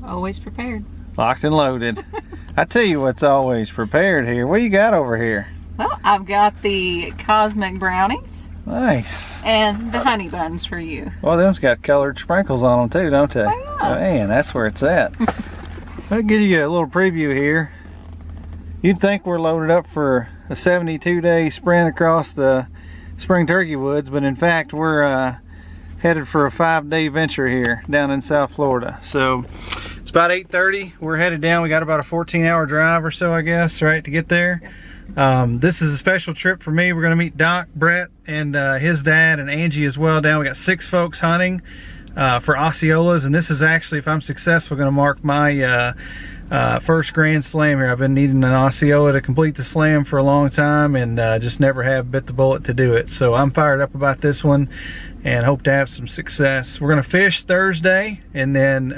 Always prepared. Locked and loaded. I tell you what's always prepared here. What you got over here? Well, I've got the cosmic brownies. Nice. And the honey buns for you. Well, them's got colored sprinkles on them too, don't they? Oh, yeah. Man, that's where it's at. I'll give you a little preview here. You'd think we're loaded up for a 72-day sprint across the spring turkey woods, but in fact we're headed for a 5-day venture here down in South Florida. So it's about 8:30. We're headed down. We got about a 14-hour drive or so, I guess, right, to get there. This is a special trip for me. We're going to meet Doc, Brett, and his dad, and Angie as well down. We got 6 folks hunting for Osceolas, and this is actually, if I'm successful, going to mark my first Grand Slam here. I've been needing an Osceola to complete the slam for a long time, and just never have bit the bullet to do it. So I'm fired up about this one and hope to have some success. We're going to fish Thursday and then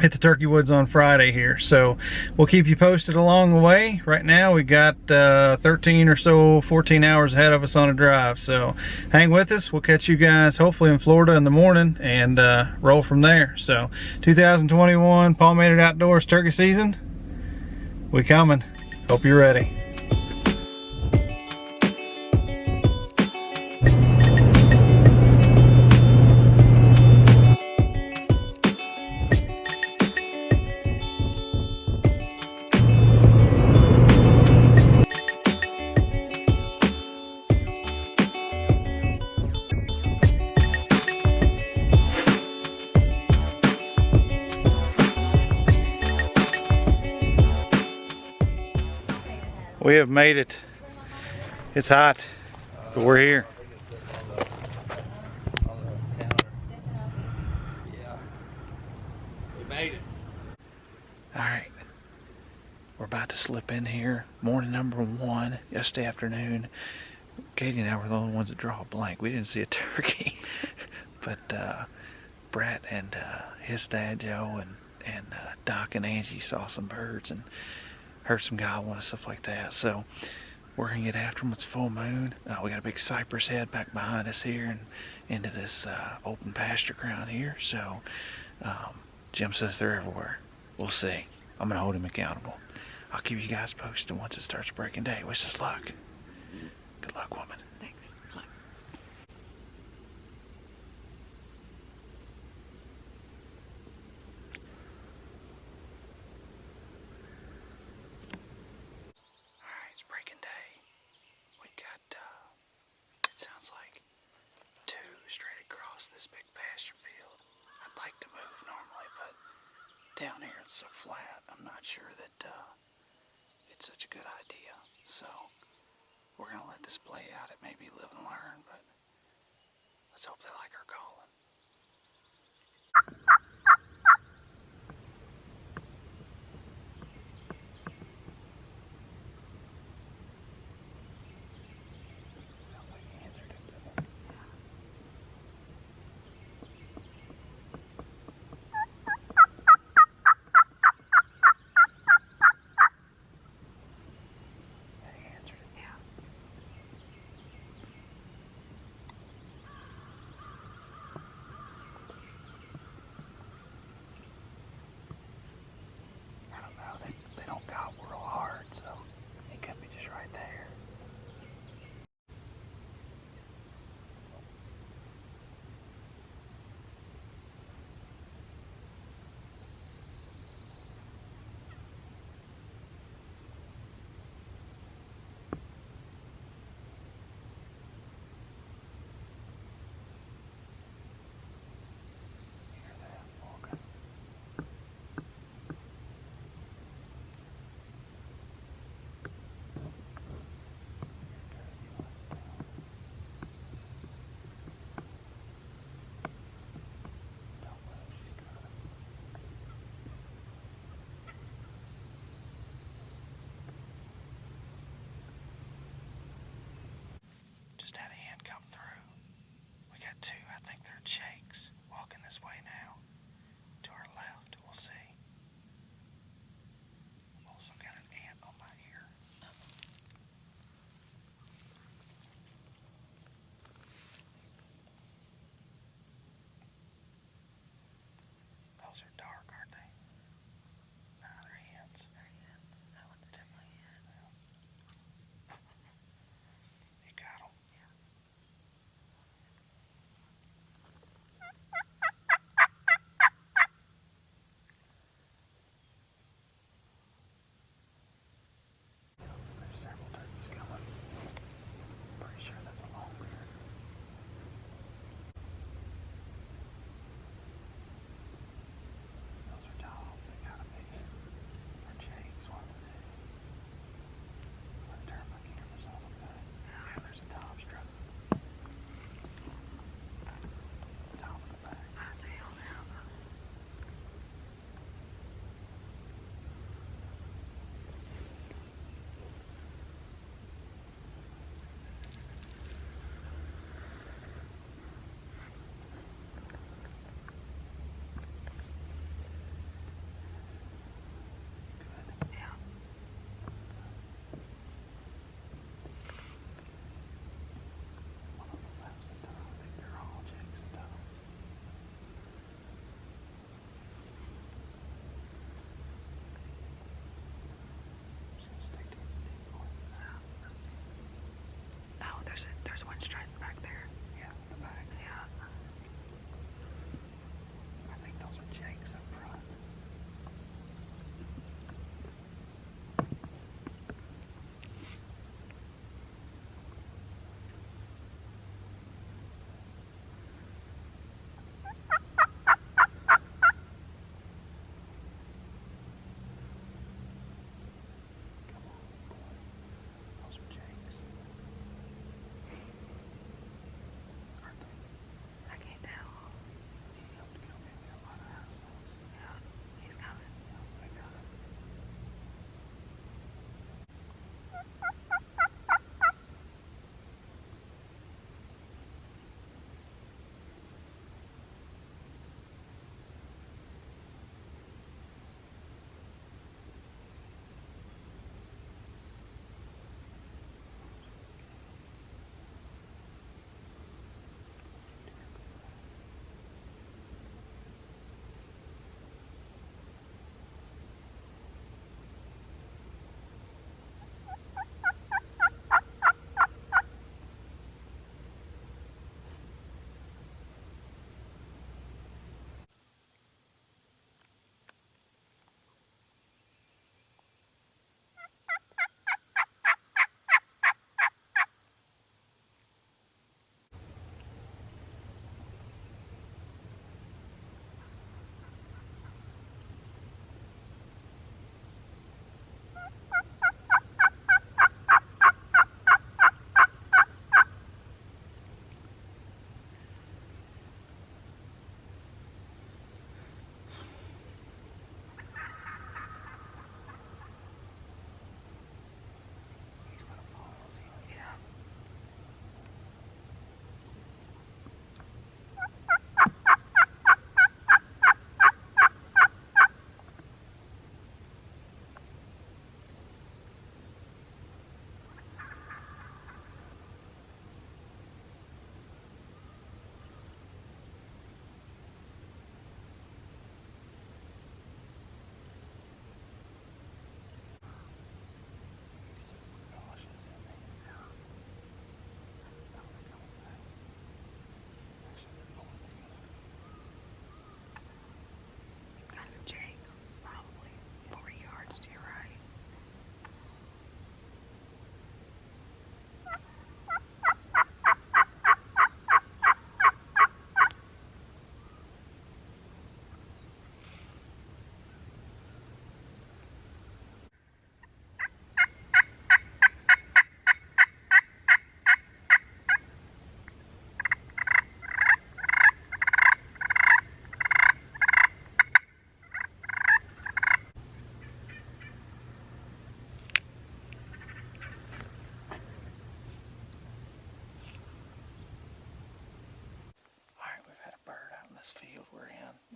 hit the turkey woods on Friday here. So we'll keep you posted along the way. Right now we got 13 or so, 14 hours ahead of us on a drive. So hang with us. We'll catch you guys hopefully in Florida in the morning and roll from there. So 2021 Palmated Outdoors turkey season, we coming. Hope you're ready. We have made it. It's hot, but we're here. Yeah, we made it. All right, we're about to slip in here. Morning number 1, yesterday afternoon. Katie and I were the only ones that draw a blank. We didn't see a turkey, but Brett and his dad Joe and Doc and Angie saw some birds and heard some gobbling and stuff like that. So we're gonna get after them. It's full moon. We got a big cypress head back behind us here and into this open pasture ground here. So Jim says they're everywhere. We'll see. I'm gonna hold him accountable. I'll keep you guys posted once it starts breaking day. Wish us luck. Good luck, woman. Thanks. Look. Alright, it's breaking day. We got, it sounds like 2 straight across this big pasture field. I'd like to move normally, but down here it's so flat, I'm not sure that it's such a good idea. So we're gonna let this play out. It may be live and learn, but let's hope they like our calling. They don't gobble real hard, so it could be just right there. Hear that walking? Just had a hen come through. We got 2, I think they're shakes, walking this way now. To our left, we'll see. Also got an ant on my ear. Those are dark, aren't they?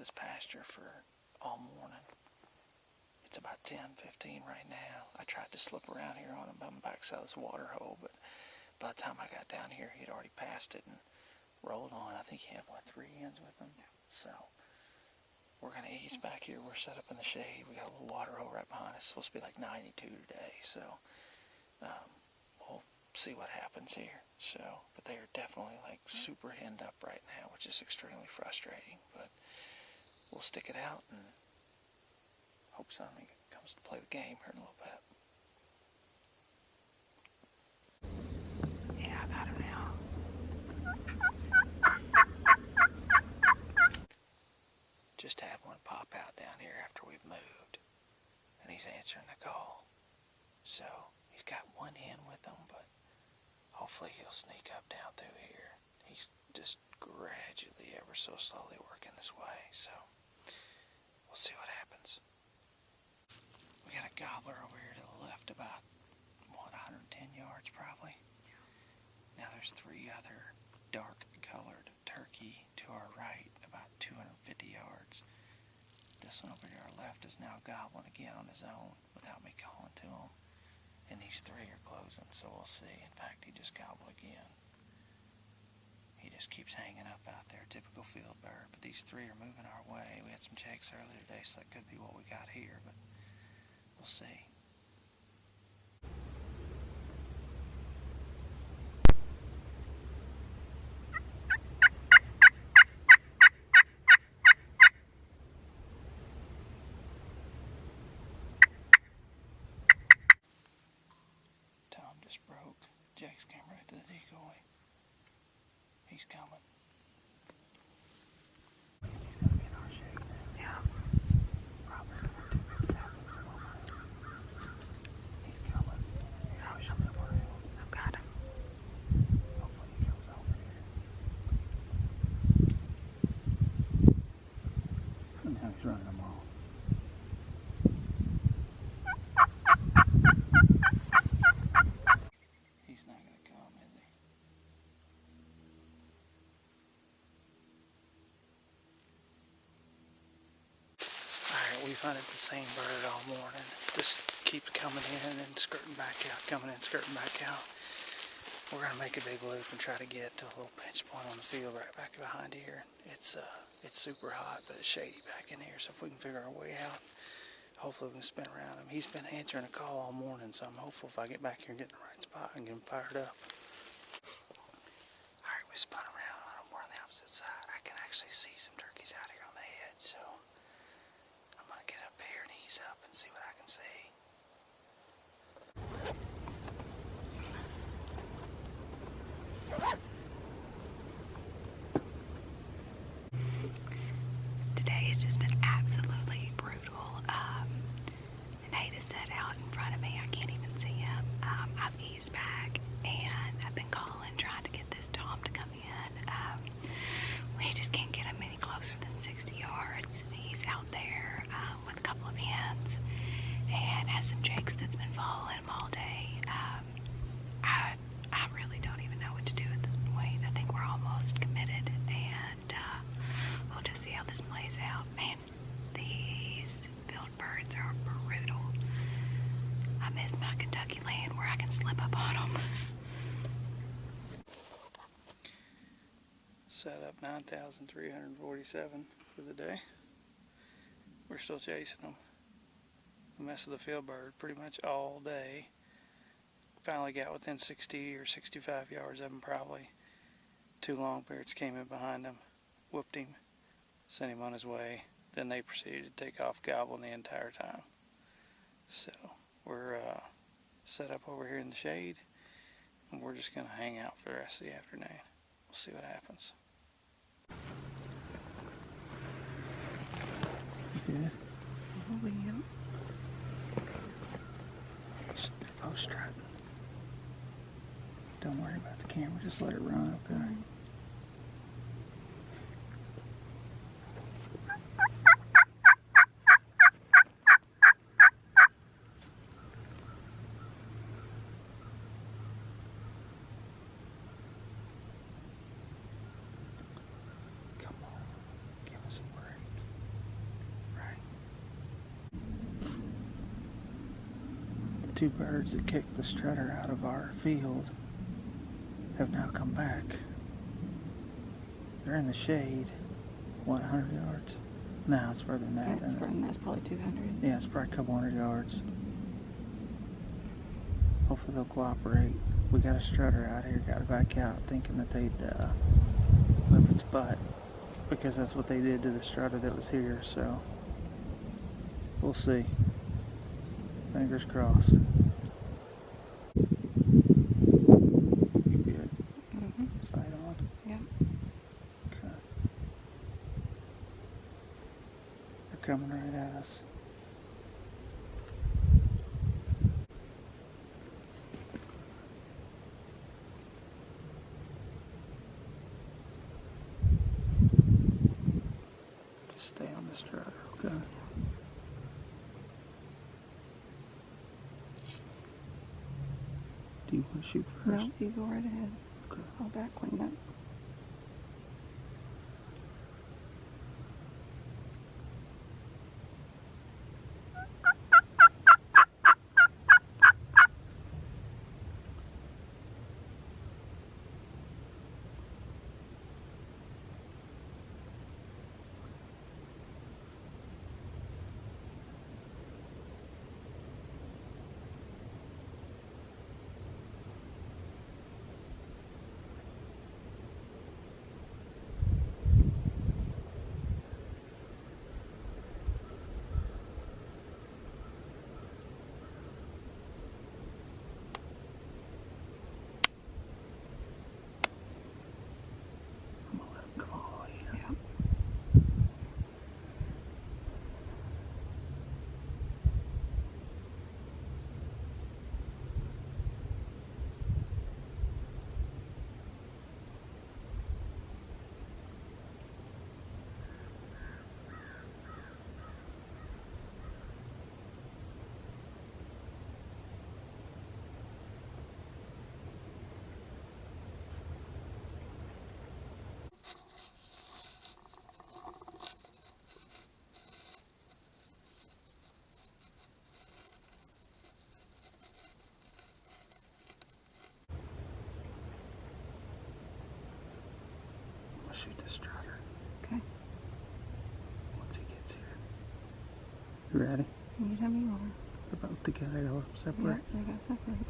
this pasture for all morning. It's about 10:15 right now. I tried to slip around here on him on the backside of this water hole, but by the time I got down here, he'd already passed it and rolled on. I think he had, what, 3 hens with him? So we're going to ease back here. We're set up in the shade. We got a little water hole right behind us. It's supposed to be like 92 today, so we'll see what happens here. So, but they are definitely like super henned up right now, which is extremely frustrating, but we'll stick it out and hope something comes to play the game here in a little bit. Yeah, I got him now. Just had one pop out down here after we've moved, and he's answering the call. So he's got one hen with him, but hopefully he'll sneak up down through here. He's just gradually, ever so slowly working this way, so we'll see what happens. We got a gobbler over here to the left, about, what, 110 yards probably. Now there's 3 other dark colored turkey to our right, about 250 yards. This one over to our left is now gobbling again on his own without me calling to him. And these 3 are closing, so we'll see. In fact, he just gobbled again. He just keeps hanging up out there, typical field bird. But these 3 are moving our way. We had some jakes earlier today, so that could be what we got here, but we'll see. Tom just broke. Jake's came right to the decoy. He's coming. He's gonna be in our shade now. Yeah. Probably somewhere 2 good seconds. He's coming. I'll show him where he is. I've got him. Hopefully he comes over here. And now he's running them off. He's not going to come, is he? Alright, we've hunted the same bird all morning. Just keeps coming in and skirting back out, coming in, skirting back out. We're going to make a big loop and try to get to a little pinch point on the field right back behind here. It's super hot, but it's shady back in here, so if we can figure our way out, hopefully we can spin around him. He's been answering a call all morning, so I'm hopeful if I get back here and get in the right spot and get him fired up. Alright, we spun around on him. We're on the opposite side. I can actually see some turkeys out here on the edge, so I'm going to get up here and ease up and see what I can see. Today has just been absolutely brutal. Nate is set out in front of me. I can't even see him. I've eased back and I've been calling, trying to get this Tom to come in. We just can't get him any closer than 60 yards. He's out there with a couple of hens and has some jakes that's been following him all day. I really don't even know what to do at this point. I think we're almost committed, and we'll just see how this plays out. Man, these field birds are brutal. I miss my Kentucky land where I can slip up on them. Set up 9,347 for the day. We're still chasing them. The mess of the field bird pretty much all day. Finally got within 60 or 65 yards of him probably. 2 long birds came in behind him, whooped him, sent him on his way. Then they proceeded to take off gobbling the entire time. So we're set up over here in the shade, and we're just going to hang out for the rest of the afternoon. We'll see what happens. Yeah. Oh, yeah. Post strut. Don't worry about the camera, just let it run, okay? Come on, give us a break. Two birds that kicked the strutter out of our field have now come back. They're in the shade. 100 yards? No, it's further than that. Yeah, it's further than that. It's probably 200. Yeah, it's probably a couple 100 yards. Hopefully they'll cooperate. We got a strutter out here, got to back out, thinking that they'd whip its butt, because that's what they did to the strutter that was here, so we'll see. Fingers crossed. You good? Mm-hmm. Sight on? Yeah. Okay. They're coming right at us. Just stay on the strutter, okay? Do you want to shoot first? No, you go right ahead. Okay. I'll back clean up. I'm gonna let him come all the way in. Yeah. I'm gonna shoot this strutter. Okay. Once he gets here. You ready? Anytime you are. They're both together, they'll separate. Yeah, they got separate.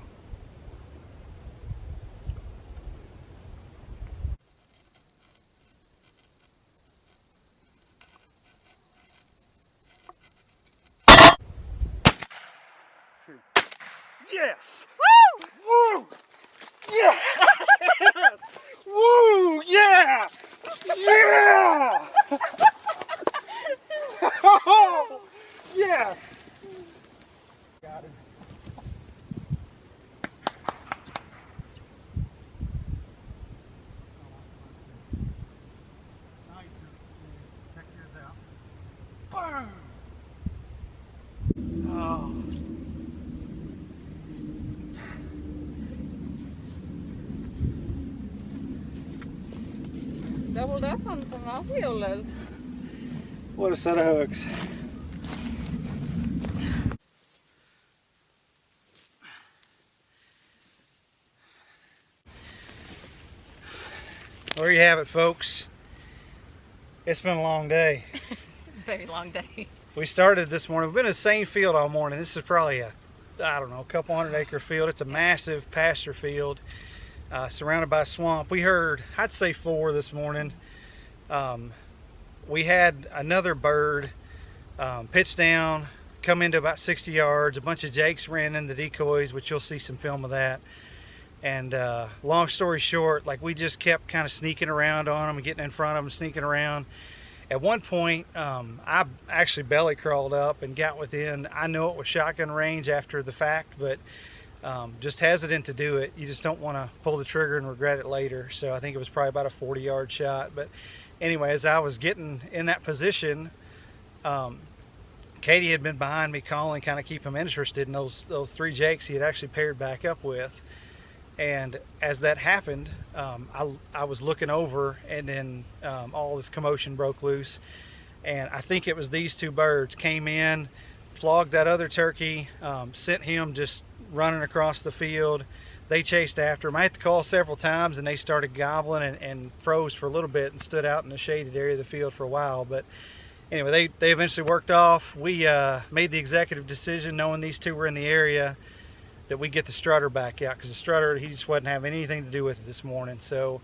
Yes! Woo! Woo! Yeah! Woo! Yeah! Yeah! Yes! Got it. Nice. Check yours out. Boom! Oh. Doubled up on some Osceolas. What a set of hooks. There you have it, folks. It's been a long day. Very long day. We started this morning. We've been in the same field all morning. This is probably a, I don't know, a couple 100-acre field. It's a massive pasture field surrounded by swamp. We heard, I'd say 4 this morning. We had another bird pitch down, come into about 60 yards. A bunch of jakes ran in the decoys, which you'll see some film of that. And long story short, like, we just kept kind of sneaking around on them and getting in front of them, sneaking around. At one point, I actually belly crawled up and got within, I know it was shotgun range after the fact, but just hesitant to do it. You just don't want to pull the trigger and regret it later. So I think it was probably about a 40-yard shot. But anyway, as I was getting in that position, Katie had been behind me calling, kind of keep him interested in those 3 jakes he had actually paired back up with. And as that happened, I was looking over, and then all this commotion broke loose. And I think it was these 2 birds came in, flogged that other turkey, sent him just running across the field. They chased after them. I had to call several times, and they started gobbling and froze for a little bit and stood out in the shaded area of the field for a while. But anyway, they eventually worked off. We made the executive decision, knowing these two were in the area, that we get the strutter back out, because the strutter, he just wasn't having anything to do with it this morning. So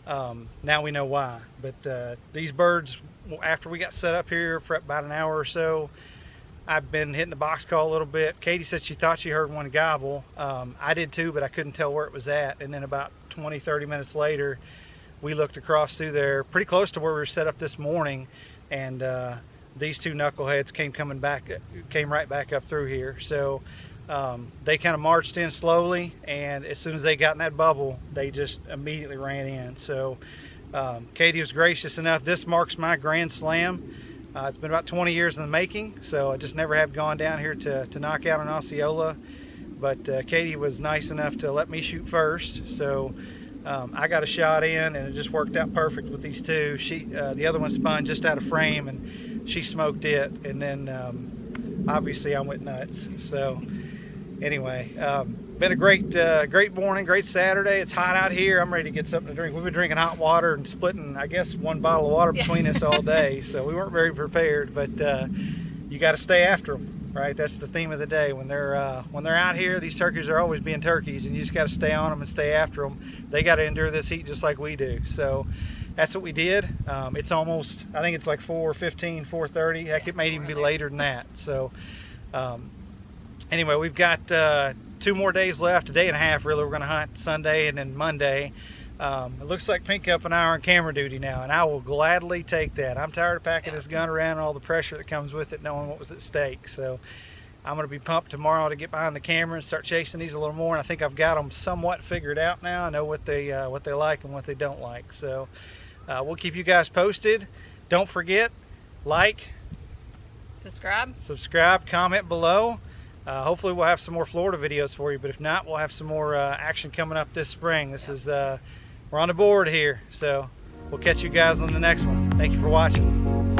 now we know why. But these birds, after we got set up here for about an hour or so, I've been hitting the box call a little bit. Katie said she thought she heard one gobble. I did too, but I couldn't tell where it was at. And then about 20-30 minutes later, we looked across through there, pretty close to where we were set up this morning, and these two knuckleheads came right back up through here. So they kind of marched in slowly, and as soon as they got in that bubble, they just immediately ran in. So Katie was gracious enough. This marks my grand slam. It's been about 20 years in the making, so I just never have gone down here to knock out an Osceola. But Katie was nice enough to let me shoot first, so I got a shot in, and it just worked out perfect with these two. The other one spun just out of frame, and she smoked it, and then obviously I went nuts. So anyway, been a great morning, great Saturday. It's hot out here. I'm ready to get something to drink. We've been drinking hot water and splitting, I guess, one bottle of water between us all day, so we weren't very prepared. But you got to stay after them, right? That's the theme of the day. When they're out here, these turkeys are always being turkeys, and you just got to stay on them and stay after them. They got to endure this heat just like we do. So that's what we did. It's almost, I think it's like 4:15, 4:30. Heck, it may even be later than that. So anyway, we've got 2 more days left, a day and a half really. We're going to hunt Sunday and then Monday. It looks like Pink Cup and I are on camera duty now, and I will gladly take that. I'm tired of packing this gun around and all the pressure that comes with it, knowing what was at stake. So I'm going to be pumped tomorrow to get behind the camera and start chasing these a little more, and I think I've got them somewhat figured out now. I know what they like and what they don't like. So we'll keep you guys posted. Don't forget, like, subscribe, comment below. Hopefully we'll have some more Florida videos for you, but if not, we'll have some more action coming up this spring. We're on the board here, so we'll catch you guys on the next one. Thank you for watching.